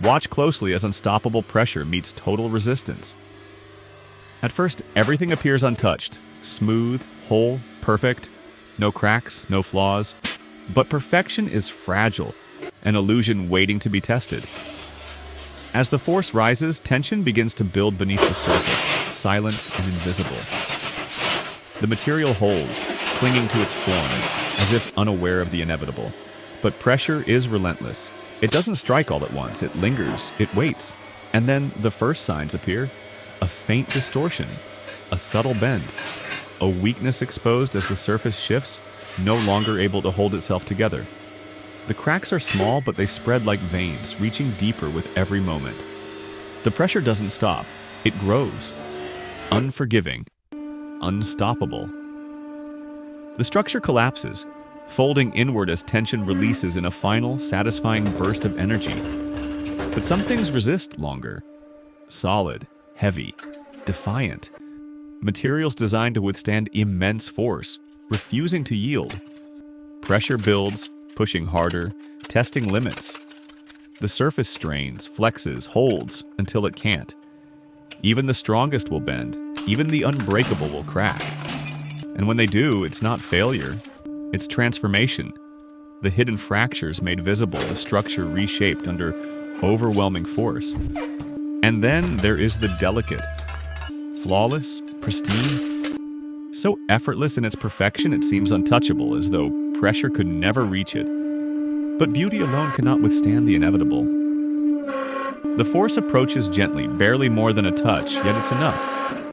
Watch closely as unstoppable pressure meets total resistance. At first, everything appears untouched, smooth, whole, perfect, no cracks, no flaws. But perfection is fragile, an illusion waiting to be tested. As the force rises, tension begins to build beneath the surface, silent and invisible. The material holds, clinging to its form, as if unaware of the inevitable. But pressure is relentless. It doesn't strike all at once, it lingers, it waits. And then the first signs appear. A faint distortion, a subtle bend, a weakness exposed as the surface shifts, no longer able to hold itself together. The cracks are small, but they spread like veins, reaching deeper with every moment. The pressure doesn't stop, it grows. Unforgiving, unstoppable. The structure collapses, folding inward as tension releases in a final, satisfying burst of energy. But some things resist longer. Solid, heavy, defiant. Materials designed to withstand immense force, refusing to yield. Pressure builds, pushing harder, testing limits. The surface strains, flexes, holds until it can't. Even the strongest will bend, even the unbreakable will crack. And when they do, it's not failure, it's transformation. The hidden fractures made visible, the structure reshaped under overwhelming force. And then there is the delicate. Flawless, pristine, so effortless in its perfection it seems untouchable, as though pressure could never reach it. But beauty alone cannot withstand the inevitable. The force approaches gently, barely more than a touch, yet it's enough.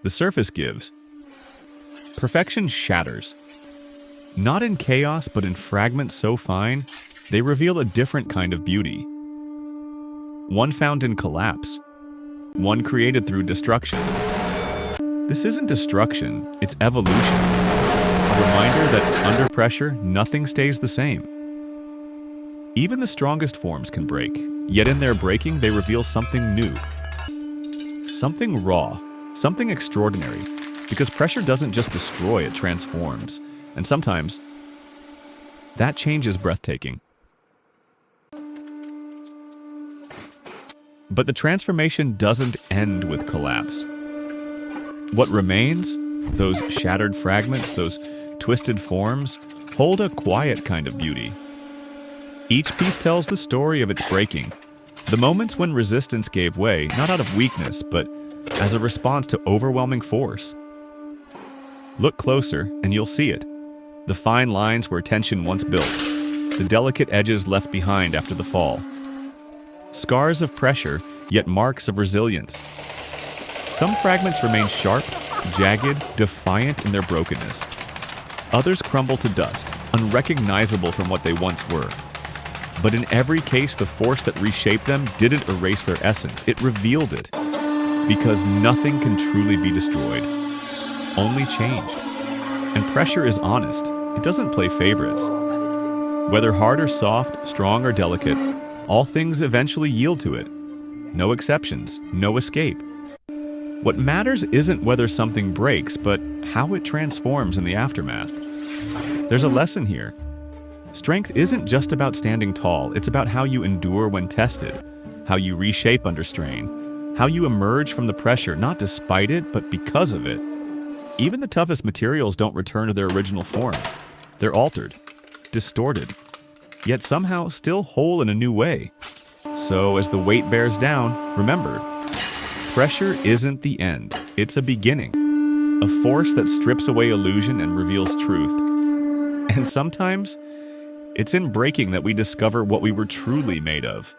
The surface gives. Perfection shatters. Not in chaos, but in fragments so fine, they reveal a different kind of beauty. One found in collapse. One created through destruction. This isn't destruction, it's evolution. A reminder that under pressure, nothing stays the same. Even the strongest forms can break, yet in their breaking, they reveal something new. Something raw, something extraordinary, because pressure doesn't just destroy, it transforms. And sometimes, that change is breathtaking. But the transformation doesn't end with collapse. What remains, those shattered fragments, those twisted forms, hold a quiet kind of beauty. Each piece tells the story of its breaking, the moments when resistance gave way, not out of weakness, but as a response to overwhelming force. Look closer, and you'll see it. The fine lines where tension once built, the delicate edges left behind after the fall. Scars of pressure, yet marks of resilience. Some fragments remain sharp, jagged, defiant in their brokenness. Others crumble to dust, unrecognizable from what they once were. But in every case, the force that reshaped them didn't erase their essence, it revealed it. Because nothing can truly be destroyed, only changed. And pressure is honest, it doesn't play favorites. Whether hard or soft, strong or delicate, all things eventually yield to it. No exceptions, no escape. What matters isn't whether something breaks, but how it transforms in the aftermath. There's a lesson here. Strength isn't just about standing tall, it's about how you endure when tested, how you reshape under strain, how you emerge from the pressure, not despite it, but because of it. Even the toughest materials don't return to their original form. They're altered, distorted, yet somehow still whole in a new way. So as the weight bears down, remember, pressure isn't the end, it's a beginning. A force that strips away illusion and reveals truth. And sometimes, it's in breaking that we discover what we were truly made of.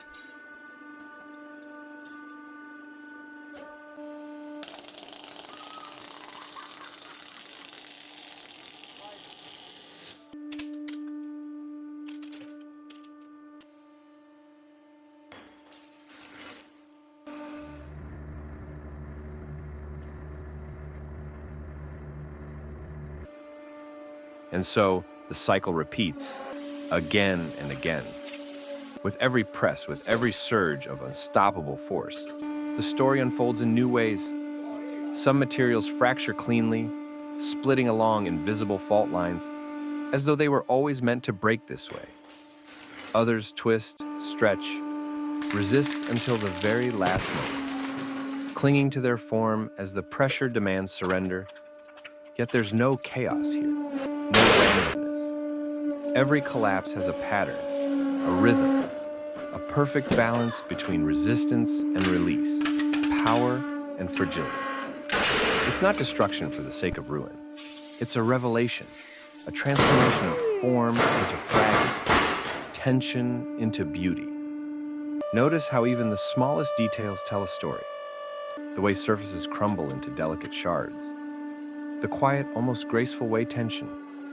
And so the cycle repeats again and again. With every press, with every surge of unstoppable force, the story unfolds in new ways. Some materials fracture cleanly, splitting along invisible fault lines, as though they were always meant to break this way. Others twist, stretch, resist until the very last moment, clinging to their form as the pressure demands surrender. Yet there's no chaos here, no randomness. Every collapse has a pattern, a rhythm, a perfect balance between resistance and release, power and fragility. It's not destruction for the sake of ruin. It's a revelation, a transformation of form into fragments, tension into beauty. Notice how even the smallest details tell a story. The way surfaces crumble into delicate shards. The quiet, almost graceful way tension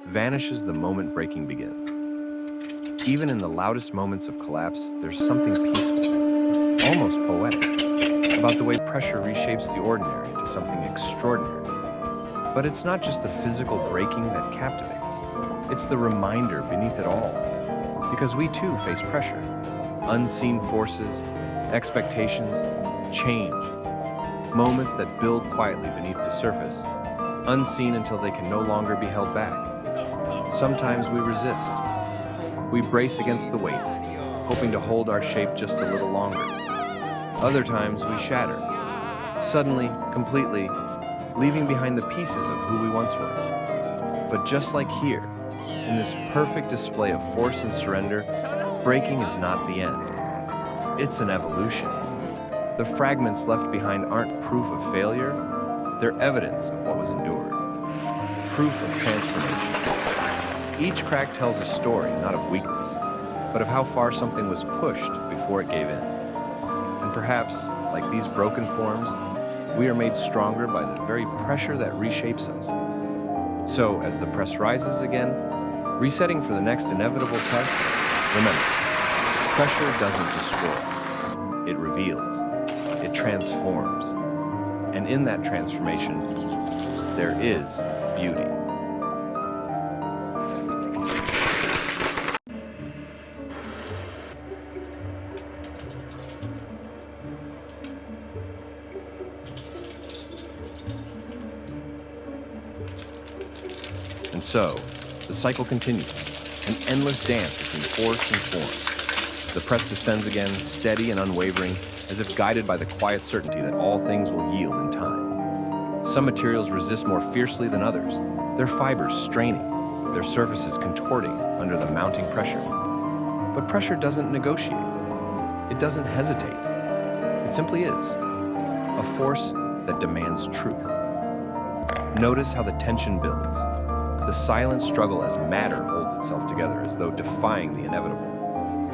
vanishes the moment breaking begins. Even in the loudest moments of collapse, there's something peaceful, almost poetic, about the way pressure reshapes the ordinary into something extraordinary. But it's not just the physical breaking that captivates. It's the reminder beneath it all. Because we too face pressure. Unseen forces, expectations, change. Moments that build quietly beneath the surface, unseen until they can no longer be held back. Sometimes we resist. We brace against the weight, hoping to hold our shape just a little longer. Other times we shatter, suddenly, completely, leaving behind the pieces of who we once were. But just like here, in this perfect display of force and surrender, breaking is not the end. It's an evolution. The fragments left behind aren't proof of failure, they're evidence of what was endured. Proof of transformation. Each crack tells a story, not of weakness, but of how far something was pushed before it gave in. And perhaps, like these broken forms, we are made stronger by the very pressure that reshapes us. So, as the press rises again, resetting for the next inevitable test, remember, pressure doesn't destroy. It reveals. It transforms. And in that transformation, there is beauty. And so, the cycle continues, an endless dance between force and form. The press descends again, steady and unwavering, as if guided by the quiet certainty that all things will yield in time. Some materials resist more fiercely than others, their fibers straining, their surfaces contorting under the mounting pressure. But pressure doesn't negotiate. It doesn't hesitate. It simply is. A force that demands truth. Notice how the tension builds. The silent struggle as matter holds itself together as though defying the inevitable.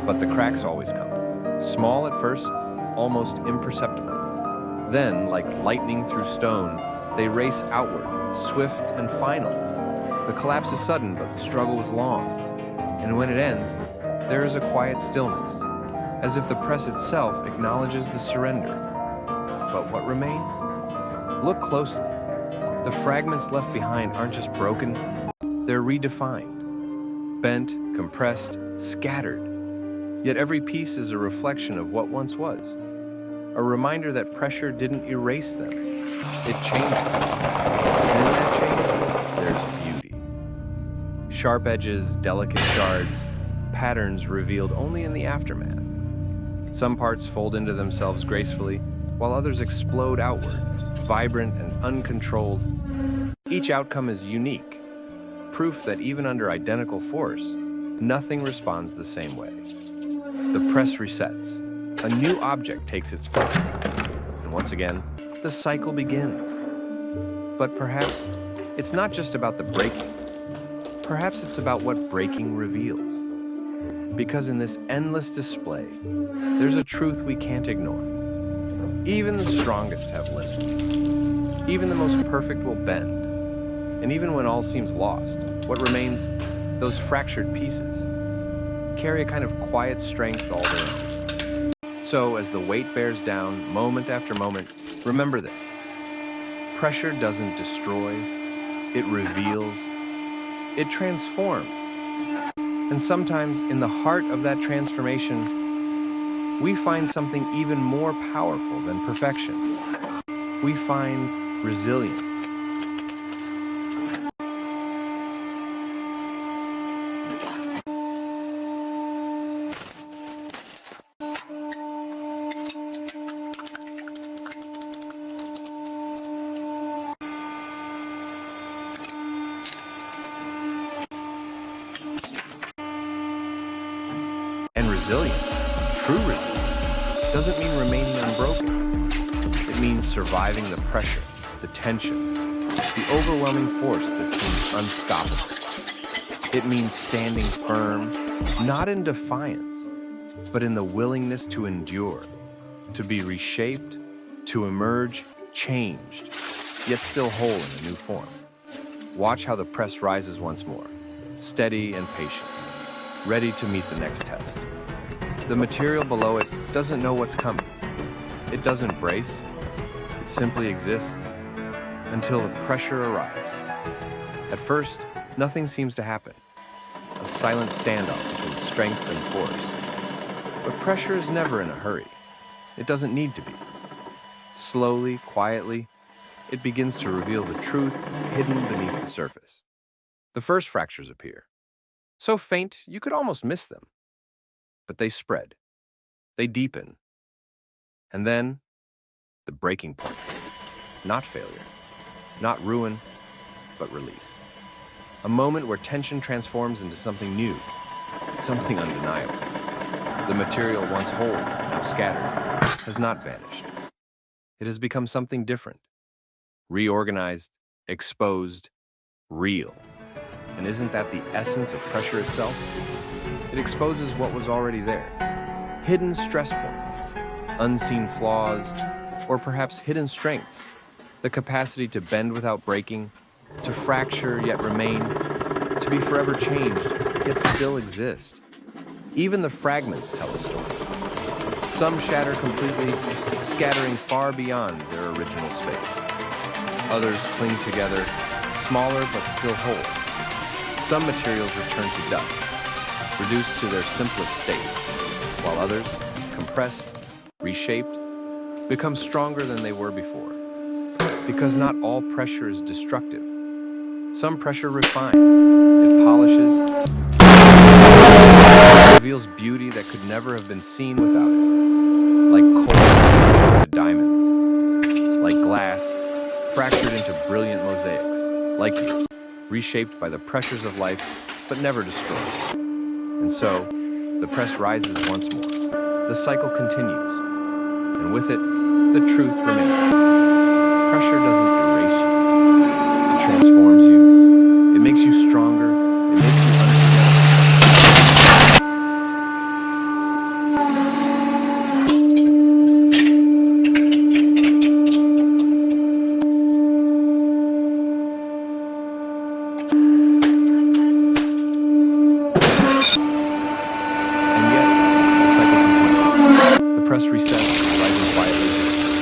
But the cracks always come. Small at first, almost imperceptible. Then, like lightning through stone, they race outward, swift and final. The collapse is sudden, but the struggle was long. And when it ends, there is a quiet stillness, as if the press itself acknowledges the surrender. But what remains? Look closely. The fragments left behind aren't just broken, they're redefined, bent, compressed, scattered. Yet every piece is a reflection of what once was, a reminder that pressure didn't erase them, it changed them. And in that change, there's beauty. Sharp edges, delicate shards, patterns revealed only in the aftermath. Some parts fold into themselves gracefully, while others explode outward, vibrant and uncontrolled. Each outcome is unique, proof that even under identical force, nothing responds the same way. The press resets. A new object takes its place. And once again, the cycle begins. But perhaps it's not just about the breaking. Perhaps it's about what breaking reveals. Because in this endless display, there's a truth we can't ignore. Even the strongest have limits. Even the most perfect will bend. And even when all seems lost, what remains, those fractured pieces, carry a kind of quiet strength all their own. So as the weight bears down, moment after moment, remember this. Pressure doesn't destroy, it reveals, it transforms. And sometimes in the heart of that transformation, we find something even more powerful than perfection. We find resilience. resilience, true resilience, doesn't mean remaining unbroken. It means surviving the pressure, the tension, the overwhelming force that seems unstoppable. It means standing firm, not in defiance, but in the willingness to endure, to be reshaped, to emerge changed, yet still whole in a new form. Watch how the press rises once more, steady and patient, ready to meet the next test. The material below it doesn't know what's coming. It doesn't brace. It simply exists until the pressure arrives. At first, nothing seems to happen. A silent standoff between strength and force. But pressure is never in a hurry. It doesn't need to be. Slowly, quietly, it begins to reveal the truth hidden beneath the surface. The first fractures appear. So faint, you could almost miss them. But they spread. They deepen. And then, the breaking point. Not failure. Not ruin, but release. A moment where tension transforms into something new, something undeniable. The material once whole, now scattered, has not vanished. It has become something different. Reorganized, exposed, real. And isn't that the essence of pressure itself? It exposes what was already there. Hidden stress points, unseen flaws, or perhaps hidden strengths. The capacity to bend without breaking, to fracture yet remain, to be forever changed yet still exist. Even the fragments tell a story. Some shatter completely, scattering far beyond their original space. Others cling together, smaller but still whole. Some materials return to dust, reduced to their simplest state, while others, compressed, reshaped, become stronger than they were before. Because not all pressure is destructive. Some pressure refines, it polishes, reveals beauty that could never have been seen without it. Like coal polished into diamonds, like glass fractured into brilliant mosaics, like you, reshaped by the pressures of life, but never destroyed. And so, the press rises once more. The cycle continues, and with it, the truth remains. Pressure doesn't erase you. It transforms you. It makes you stronger. It makes you unforgettable. And yet, the cycle continues. The press resets, rising quietly,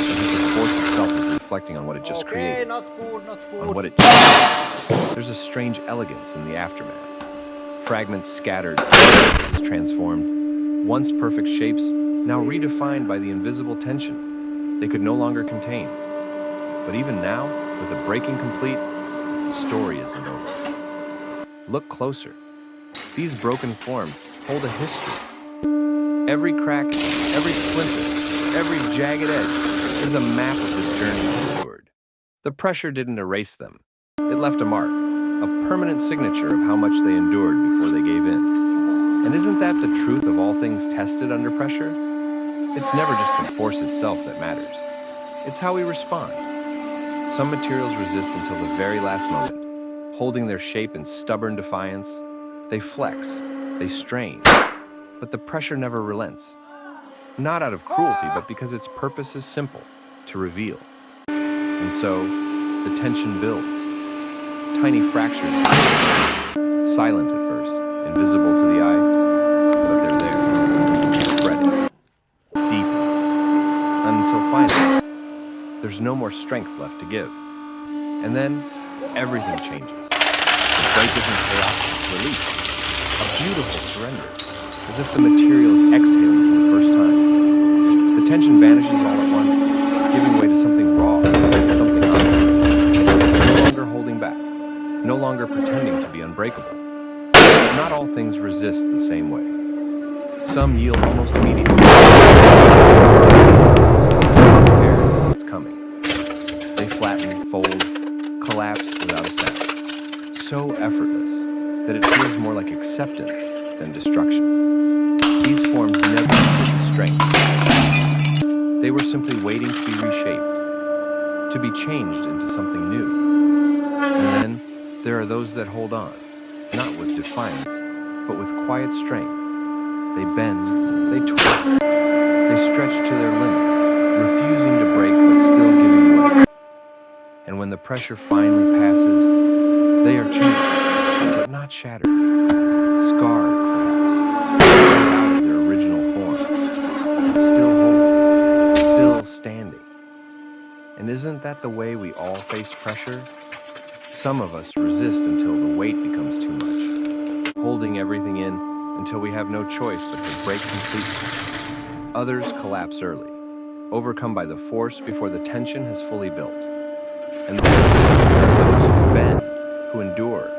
as if the force itself is reflecting on what it just created, not good. on what it changed. There's a strange elegance in the aftermath. Fragments scattered, pieces transformed, once perfect shapes, now redefined by the invisible tension they could no longer contain. But even now, with the breaking complete, the story isn't over. Look closer. These broken forms hold a history. Every crack, every splinter, every jagged edge is a map of the journey endured. The pressure didn't erase them. It left a mark, a permanent signature of how much they endured before they gave in. And isn't that the truth of all things tested under pressure? It's never just the force itself that matters. It's how we respond. Some materials resist until the very last moment, holding their shape in stubborn defiance. They flex, they strain, but the pressure never relents. Not out of cruelty, but because its purpose is simple, to reveal. And so, the tension builds. Tiny fractures, silent at first, invisible to the eye, but they're there, spreading, deep, until finally, there's no more strength left to give. And then, everything changes. The break isn't chaos, it's release. A beautiful surrender, as if the material is exhaling for the first time. The tension vanishes all at once, giving way to something raw, something honest. No longer holding back, no longer pretending to be unbreakable. Not all things resist the same way. Some yield almost immediately. Prepared for what's coming. They flatten, fold, collapse without a sound. So effortless that it feels more like acceptance than destruction. These forms never needed the strength. They were simply waiting to be reshaped, to be changed into something new. And then there are those that hold on, not with defiance, but with quiet strength. They bend, they twist, they stretch to their limits, refusing to break but still giving way. And when the pressure finally passes, they are changed, but not shattered, scarred perhaps, out of their original form, and still whole, still standing. And isn't that the way we all face pressure? Some of us resist until the weight becomes too much, holding everything in until we have no choice but to break completely. Others collapse early, overcome by the force before the tension has fully built. And then there are those who bend, who endure,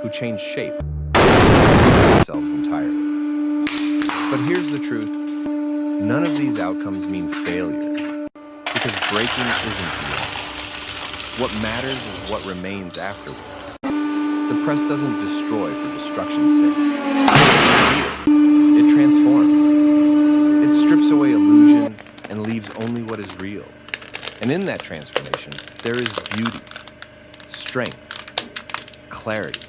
who change shape, and lose themselves entirely. But here's the truth. None of these outcomes mean failure, because breaking isn't the end. What matters is what remains afterward. The press doesn't destroy for destruction's sake. It transforms. It strips away illusion and leaves only what is real. And in that transformation, there is beauty, strength, clarity.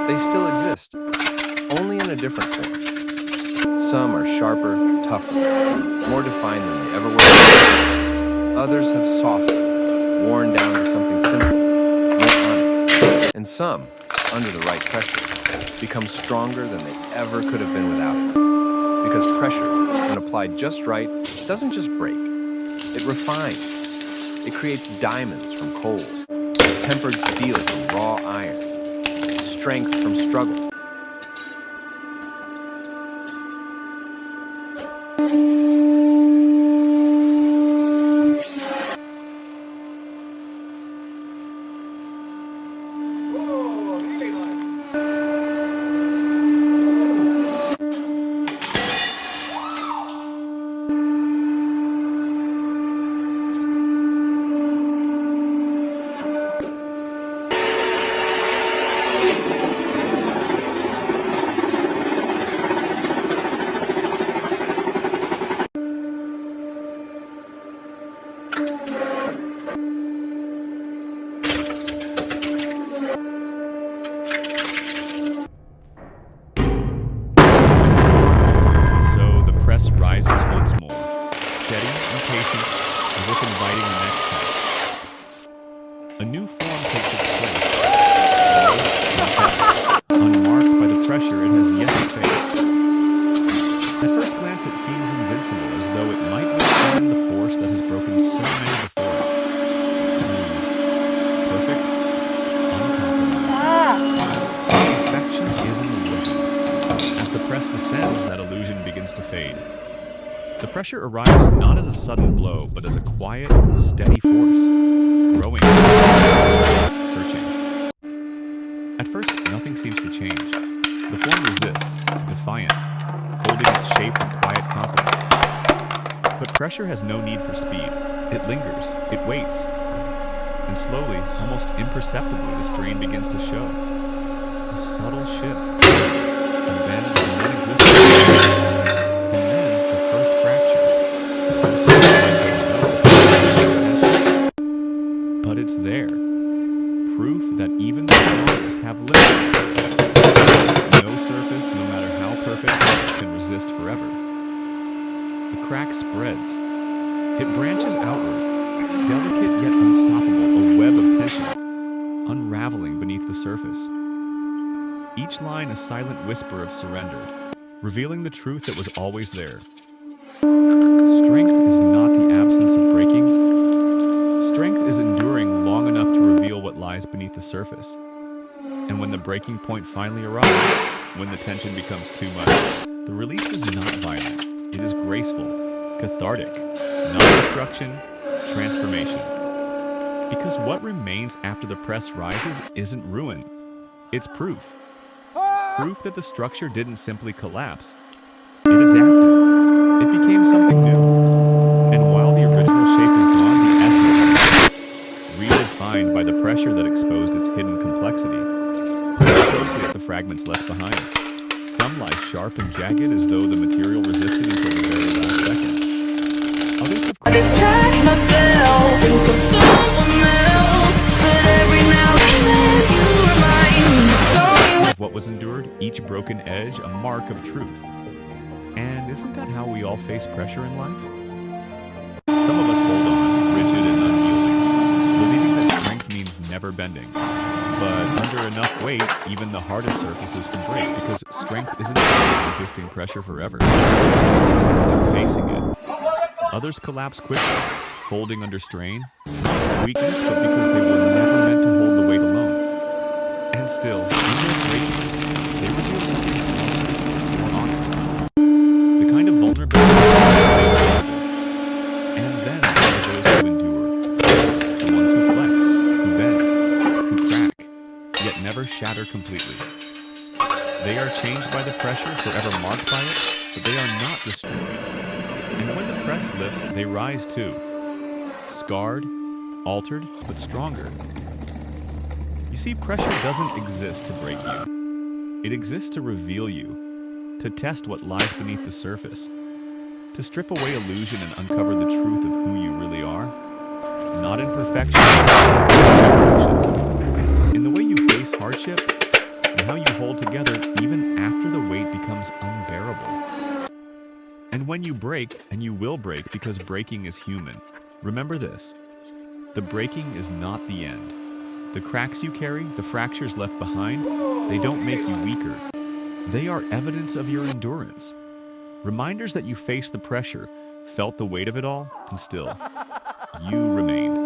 They still exist, only in a different form. Some are sharper, tougher, more defined than they ever were. Others have softened, worn down to something simple, more honest. And some, under the right pressure, become stronger than they ever could have been without them. Because pressure, when applied just right, doesn't just break. It refines. It creates diamonds from coal, tempered steel from raw iron, strength from struggle. Rises once more, steady and patient, as if inviting the next test. A new form takes its place, unmarked by the pressure it has yet to face. At first glance, it seems invincible, as though it might withstand the force that has broken so many before it. Smooth, perfect, uncompromised. Perfection is an illusion. As the press descends, that illusion begins to fade. The pressure arrives not as a sudden blow, but as a quiet, steady force, growing, searching. At first, nothing seems to change. The form resists, defiant, holding its shape with quiet confidence. But pressure has no need for speed. It lingers, it waits. And slowly, almost imperceptibly, the strain begins to show. A subtle shift. And then the non-existent. resist forever. The crack spreads. It branches outward, delicate yet unstoppable, a web of tension, unraveling beneath the surface. Each line a silent whisper of surrender, revealing the truth that was always there. Strength is not the absence of breaking. Strength is enduring long enough to reveal what lies beneath the surface. And when the breaking point finally arrives, when the tension becomes too much, the release is not violent. It is graceful, cathartic, not destruction, transformation. Because what remains after the press rises isn't ruin. It's proof. Proof that the structure didn't simply collapse. It adapted. It became something new. And while the original shape is gone, the essence is redefined by the pressure that exposed its hidden complexity. Look closely at the fragments left behind. Some lie sharp and jagged as though the material resisted until the very last second. Others have Distract myself, think of someone else, but every now and then you remind me of what was endured, each broken edge a mark of truth. And isn't that how we all face pressure in life? Some of us hold on, rigid and unyielding, believing that strength means never bending. But under enough weight, even the hardest surfaces can break, because strength isn't about resisting pressure forever. It's found in facing it. Others collapse quickly, folding under strain, not from weakness, but because they were never meant to hold the weight alone. And still, in their breaking, they reveal something stronger, more honest. The kind of vulnerability that makes visible. And then there are those who endure. The ones who flex, who bend, who crack, yet never shatter completely. They are changed by the pressure, forever marked by it, but they are not destroyed. And when the press lifts, they rise too. Scarred, altered, but stronger. You see, pressure doesn't exist to break you. It exists to reveal you, to test what lies beneath the surface, to strip away illusion and uncover the truth of who you really are. Not in perfection, but in imperfection. In the way you face hardship, and how you hold together even after the weight becomes unbearable. And when you break, and you will break because breaking is human, remember this: the breaking is not the end. The cracks you carry, the fractures left behind, they don't make you weaker. They are evidence of your endurance. Reminders that you faced the pressure, felt the weight of it all, and still, you remained.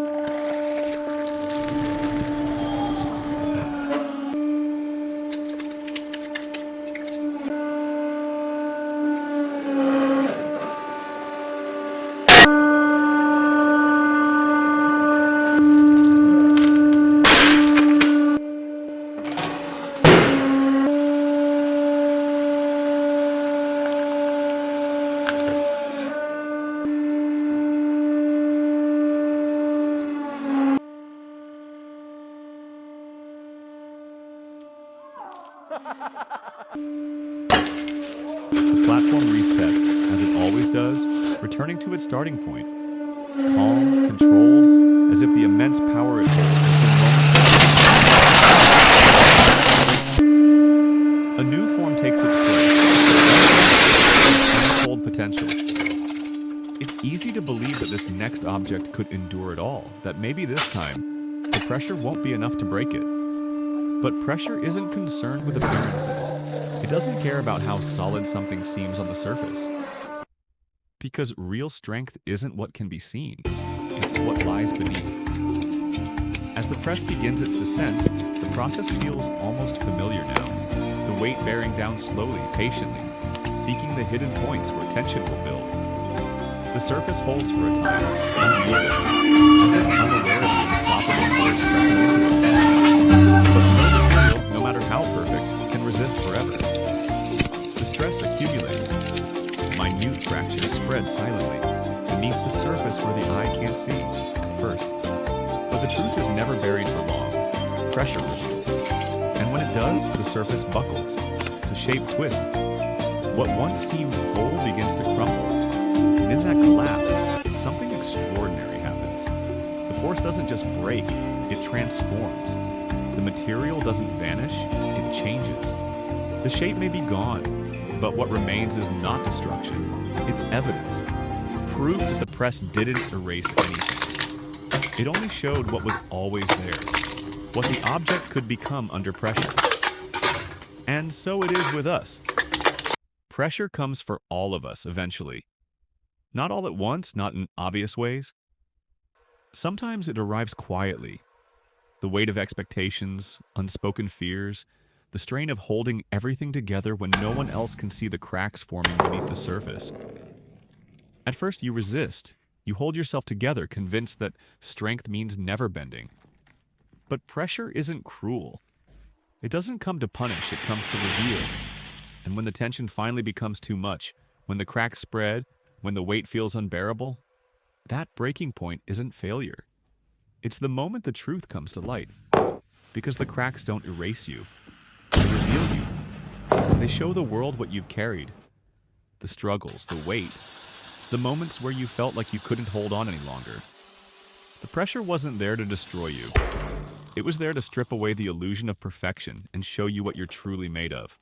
The platform resets, as it always does, returning to its starting point. Calm, controlled, as if the immense power it holds has been momentarily. A new form takes its place. Untold potential. It's easy to believe that this next object could endure it all, that maybe this time, the pressure won't be enough to break it. But pressure isn't concerned with appearances. It doesn't care about how solid something seems on the surface. Because real strength isn't what can be seen. It's what lies beneath. As the press begins its descent, the process feels almost familiar now. The weight bearing down slowly, patiently, seeking the hidden points where tension will build. The surface holds for a time, unyielding, as if unaware of the unstoppable force pressing into it. But no material, no matter how perfect, can resist forever. The stress accumulates. Minute fractures spread silently, beneath the surface where the eye can't see, at first. But the truth is never buried for long. Pressure reveals. And when it does, the surface buckles. The shape twists. What once seemed whole begins to crumble. And in that collapse, something extraordinary happens. The force doesn't just break, it transforms. The material doesn't vanish, it changes. The shape may be gone, But what remains is not destruction. It's evidence. Proof that the press didn't erase anything. It only showed what was always there, what the object could become under pressure. And so it is with us. Pressure comes for all of us eventually. Not all at once, not in obvious ways. Sometimes it arrives quietly. The weight of expectations, unspoken fears, the strain of holding everything together when no one else can see the cracks forming beneath the surface. At first you resist. You hold yourself together, convinced that strength means never bending. But pressure isn't cruel. It doesn't come to punish, it comes to reveal. And when the tension finally becomes too much, when the cracks spread, when the weight feels unbearable, that breaking point isn't failure. It's the moment the truth comes to light. Because the cracks don't erase you. They reveal you. They show the world what you've carried. The struggles, the weight, the moments where you felt like you couldn't hold on any longer. The pressure wasn't there to destroy you. It was there to strip away the illusion of perfection and show you what you're truly made of.